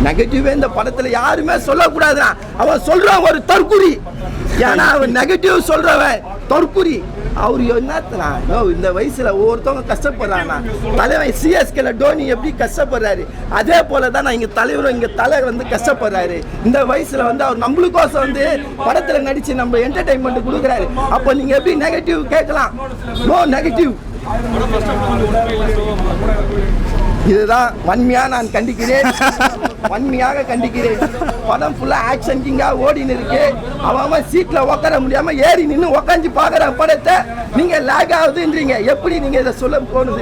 Negative இந்த படத்துல யாருமே சொல்லக்கூடாதுன்னா அவன் சொல்றான் ஒரு தற்குறி. ஏன்னா அவன் நெகட்டிவ் சொல்றவன் தற்குறி. அவரு என்னத்தனா இந்த வயசுல ஒவ்வொருத்தவங்க கஷ்டப்படுறாங்கன்னா தலைவன் சிஎஸ்கேல டோனி எப்படி கஷ்டப்படுறாரு அதே போலதான் இங்க தலைவரும் இங்க தலை வந்து கஷ்டப்படுறாரு. இந்த வயசுல வந்து அவர் நம்மளுக்கோசம் வந்து படத்துல நடிச்சு நம்ம என்டர்டைன்மெண்ட் கொடுக்குறாரு. அப்ப நீங்க எப்படி நெகட்டிவ் கேட்கலாம்? No negative. இதுதான் வன்மையா நான் கண்டிக்கிறேன், வன்மையாக கண்டிக்கிறேன். படம் ஃபுல்லா ஆக்ஷன் கிங்கா ஓடின்னு இருக்கு. அவன் சீட்ல உட்கார முடியாம ஏறி நின்று உட்காந்து பாக்குற படத்தை நீங்க லேக் ஆகுதுன்றீங்க. எப்படி நீங்க இதை சொல்ல போனது?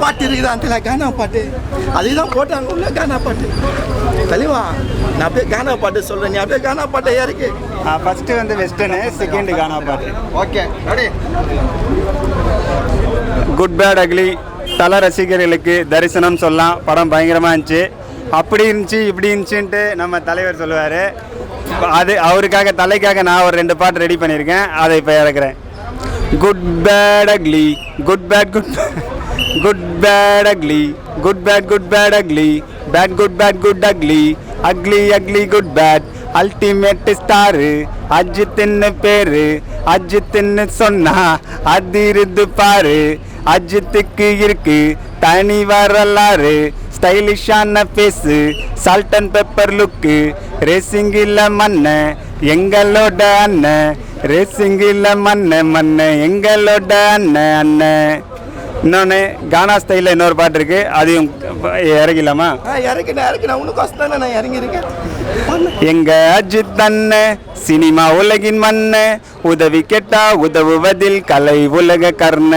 பாட்டு இருக்குதா அந்த கானா பாட்டு அதுதான் போட்டாங்க உள்ள கானா பாட்டு. தெளிவா நான் அப்படியே கானா பாட்டு சொல்றேன், நீ அப்படியே கானா பாட்டை ஏறிக்கு. ஃபர்ஸ்ட் வந்து வெஸ்டர்னு, செகண்ட் கானா பாட்டு. Okay ready. Good bad ugly தல ரசிகர்களுக்கு தரிசனம் சொல்லலாம். படம் பயங்கரமாக இருந்துச்சு. அப்படி இருந்துச்சு இப்படி இருந்துச்சுன்ட்டு நம்ம தலைவர் சொல்லுவார். அது அவருக்காக தலைக்காக நான் ஒரு 2 பாட்டு ரெடி பண்ணியிருக்கேன், அதை இப்போ இறக்குறேன். Good bad ugly good bad good bad ugly good bad ugly bad good ugly ugly ugly good bad ultimate star அஜித்துன்னு பேரு. அஜித்துன்னு சொன்னா அதிருது பாரு. அஜித்துக்கு இருக்கு தனி வரலாறு. ஸ்டைலிஷான face salt and pepper look. Racing இல்ல மண்ண எங்களோட அண்ணன். ரேசிங் இல்ல மண்ண எங்களோட அண்ணன். இன்னொன்று கானா ஸ்டைலில் இன்னொரு பாட்டு இருக்கு, அதையும் இறங்கிடலாமா? இறக்கின உனக்கு நான் இறங்கியிருக்கேன். எங்க அஜித் அண்ணன் சினிமா உலகின் மண்ண. உதவி கேட்டா உதவுவதில் கலை உலக கர்ண.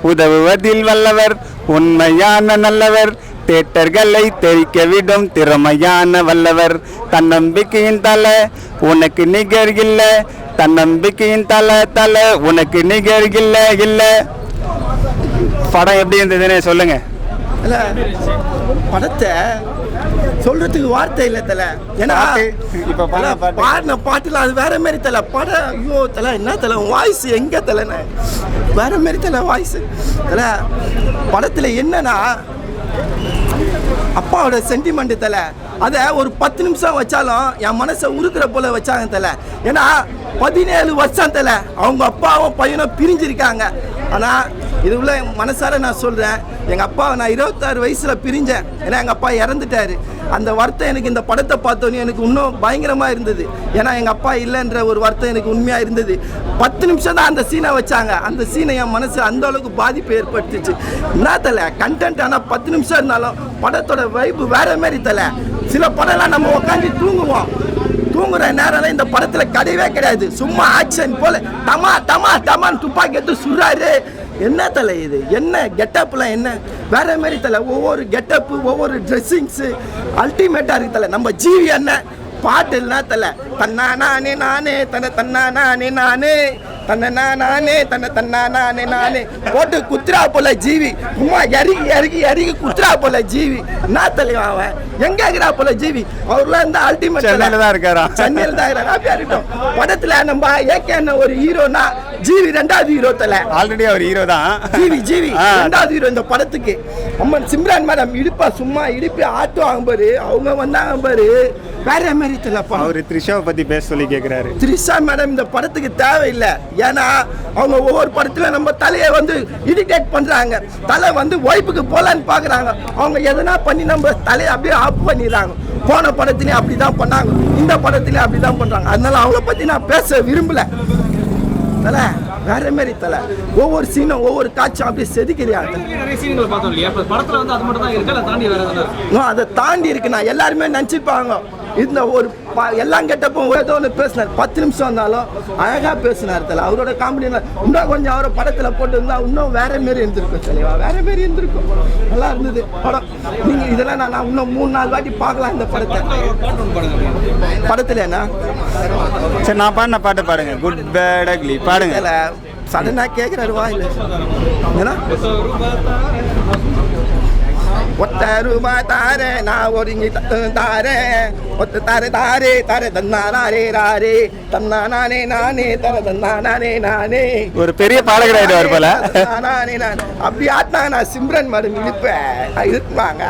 உதவுவதில் வல்லவர் உண்மையான நல்லவர். தேட்டர்களை தெரிக்க விடும் திறமையான வல்லவர். தன்னம்பிக்கையின் தலை உனக்கு நிகர் இல்ல. தன்னம்பிக்கையின் தலை உனக்கு நிகர் இல்ல. படம் எப்படி இருந்ததுன்னு சொல்லுங்க. படத்தை சொல்றதுக்கு வார்த்தை இல்லை தல. ஏன்னா இப்ப பாடின பாட்டுல அது வேற மாதிரி தல. படம் ஐயோ தல என்ன தல வாய்ஸ் எங்க தலன்னு வேற மாதிரி தல வாய்ஸ் தல. படத்துல என்னன்னா அப்பாவோட சென்டிமெண்ட் தல. அதை ஒரு 10 நிமிஷம் வச்சாலும் என் மனசை உருக்குற போல வச்சாங்க தல. ஏன்னா 17 வருஷம் தல அவங்க அப்பாவும் பையனும் பிரிஞ்சிருக்காங்க. ஆனால் இது உள்ள மனசார நான் சொல்கிறேன், எங்கள் அப்பாவை நான் 26 வயசில் பிரிஞ்சேன். ஏன்னா எங்கள் அப்பா இறந்துட்டார். அந்த வருத்தம் எனக்கு இந்த படத்தை பார்த்தோன்னே எனக்கு இன்னும் பயங்கரமாக இருந்தது. ஏன்னா எங்கள் அப்பா இல்லைன்ற ஒரு வருத்தம் எனக்கு உண்மையாக இருந்தது. 10 நிமிஷம் தான் அந்த சீனை வச்சாங்க. அந்த சீனை என் மனசு அந்த அளவுக்கு பாதிப்பு ஏற்படுத்துச்சு. என்ன தலை கண்டென்ட். ஆனால் 10 நிமிஷம் இருந்தாலும் படத்தோட வைப்பு வேற மாதிரி தலை. சில படம்லாம் நம்ம உட்காந்து தூங்குற நேரம் இந்த படத்துல கிடையவே கிடையாது. சும்மா ஆக்ஷன் போல டமான்னு துப்பாக்கி எடுத்து சுடுறாரு. என்ன தலை இது? என்ன கெட்டப்லாம் என்ன வேற மாதிரி தலை. ஒவ்வொரு கெட்டப்பு ஒவ்வொரு ட்ரெஸ்ஸிங்ஸு அல்டிமேட்டாக இருக்கு தலை. நம்ம ஜீவி என்ன பாட்டு இல்லைனா தலை. நானே போட்டு குத்துரா போல ஜீவி. சும்மா இறங்கி குத்துரா போல ஜீவி. என்ன தலைவா அவன் எங்க இருக்கிறா போல ஜீவி. அவர்லாம் இந்த அல்டிமேட் சென்னையில தான் இருக்காரா? சென்னையில தான் இருக்கட்டும். படத்துல நம்ம ஏகே ஒரு ஹீரோனா ஜீவி 2வது ஹீரோ தலை. ஆல்ரெடி அவர் ஹீரோ தான். ஜீவி 2வது ஹீரோ இந்த படத்துக்கு. அம்மன் சிம்ரான் மேடம் இடுப்பா சும்மா இடுப்பி ஆட்டுவாங்க பாரு. அவங்க வந்தாங்க பாரு வேற மாதிரி தலை. அவர் த்ரிஷாவை பத்தி பேச சொல்லி கேட்கிறாரு. த்ரிஷா மேடம் இந்த படத்துக்கு தேவையில்லை. ஏன்னா அவங்க ஒவ்வொரு படத்துல நம்ம தலையை வந்து இரிட்டேட் பண்றாங்க. தலை வந்து ஒய்ப்புக்கு போலான்னு பாக்குறாங்க. அவங்க எதனா பண்ணி நம்ம தலையை அப்படியே ஆஃப் பண்ணிடுறாங்க. போன படத்திலேயே அப்படிதான் பண்ணாங்க, இந்த படத்திலேயே அப்படிதான் பண்றாங்க. அதனால அவங்கள பத்தி நான் பேச விரும்பல தலை. வேற மாதிரி தலை. ஒவ்வொரு சீனும் ஒவ்வொரு காட்சியும் அப்படியே செதுக்கிறாங்க. அதை தாண்டி இருக்கு. நான் எல்லாருமே நினைச்சுப்பாங்க இந்த ஒரு எல்லாம் கெட்டப்போ ஏதோ ஒன்று பேசினார். 10 நிமிஷம் இருந்தாலும் அழகாக பேசினார் தலை. அவரோட காமெடி இன்னும் கொஞ்சம் அவரை படத்தில் போட்டு இருந்தா இன்னும் வேற மாரி இருந்திருக்கும் தெளிவா. வேற மாரி இருந்திருக்கும். நல்லா இருந்தது படம். நீங்கள் இதெல்லாம் நான் இன்னும் 3-4 வாட்டி பார்க்கலாம் இந்த படத்தை. படத்தில் என்ன சரி நான் பாடின பாட்டு பாடுங்க. குட் பேட் அக்லி பாடுங்க. சடனாக கேட்குறாரு வாயில். ஏன்னா ஒத்த தாரே நான் ஒருங்கி தாரே ஒத்த தாரே தாரே தாரே தன்னாரே ராரே தன்னா நானே நானே தர தன்னா நானே நானே ஒரு பெரிய பாடகராயிடுவார் போல. நானே நான் அப்படி ஆட்டினாங்க நான் சிம்ரன் மேடம் இழுப்பேன் இருப்பாங்க.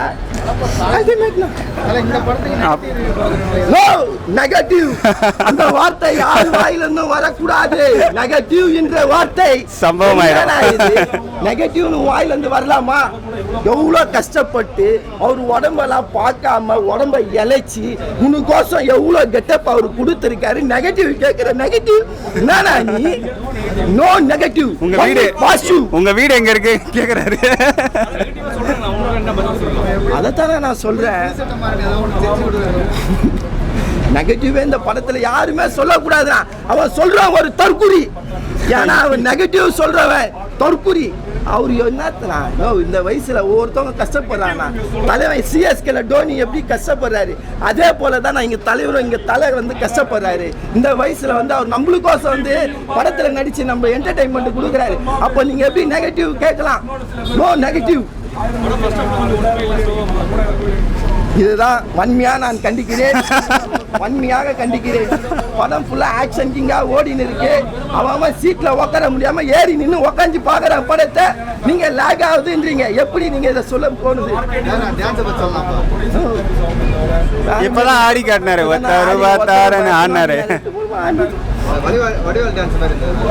நெகட்டிவ் அந்த வார்த்தை யார் வாயிலிருந்தும் வரக்கூடாது. நெகட்டிவ் என்ற வார்த்தை சம்பவம் நெகட்டிவ்னு வாயிலிருந்து வரலாமா? எவ்வளவு கஷ்டப்பட்டு அவர் உடம்பெல்லாம் பார்க்காம உடம்ப இழைச்சி உனக்கோசம் எவ்வளவு கெட்டப் அவர் கொடுத்திருக்காரு. நெகட்டிவ் கேட்கிற நெகட்டிவ் என்னன்னா நீ? No negative. உங்க வீடு எங்க இருக்கு கேக்குறாரு. அதைத்தானே நான் சொல்றேன். நெகட்டிவ் இந்த படத்துல யாருமே சொல்லக்கூடாது. அவன் சொல்றான் ஒரு தற்குறி. ஏன்னா அவன் நெகட்டிவ் சொல்றவன் தற்குறி. அவரு என்னத்தனா இந்த வயசுல ஒவ்வொருத்தவங்க கஷ்டப்படுறாங்க. தலைவன் சிஎஸ்கேல டோனி எப்படி கஷ்டப்படுறாரு, அதே போலதான் நான் இங்க தலைவரும் இங்க தலைவர் வந்து கஷ்டப்படுறாரு. இந்த வயசுல வந்து அவர் நம்மளுக்கோசம் வந்து படத்துல நடிச்சு நம்ம என்டர்டைன்மெண்ட் கொடுக்குறாரு. அப்ப நீங்க எப்படி நெகட்டிவ் கேட்கலாம்? No negative. இதுதான் வன்மையா நான் கண்டிக்கிறேன், வன்மையாக கண்டிக்கிறேன். படம் ஃபுல்லா ஆக்ஷன் கிங்கா ஓடின்னு இருக்கு. அவன் சீட்ல உட்கார முடியாம ஏறி நின்று உட்காந்து பாக்குற படத்தை நீங்க லேக் ஆகுதுன்றீங்க. எப்படி நீங்க இதை சொல்ல போனது? இப்பதான் ஆடி காட்டினாரு. தாரன்னு ஆடினாரு. வடிவேல் டான்ஸ் மாதிரி இருந்தது.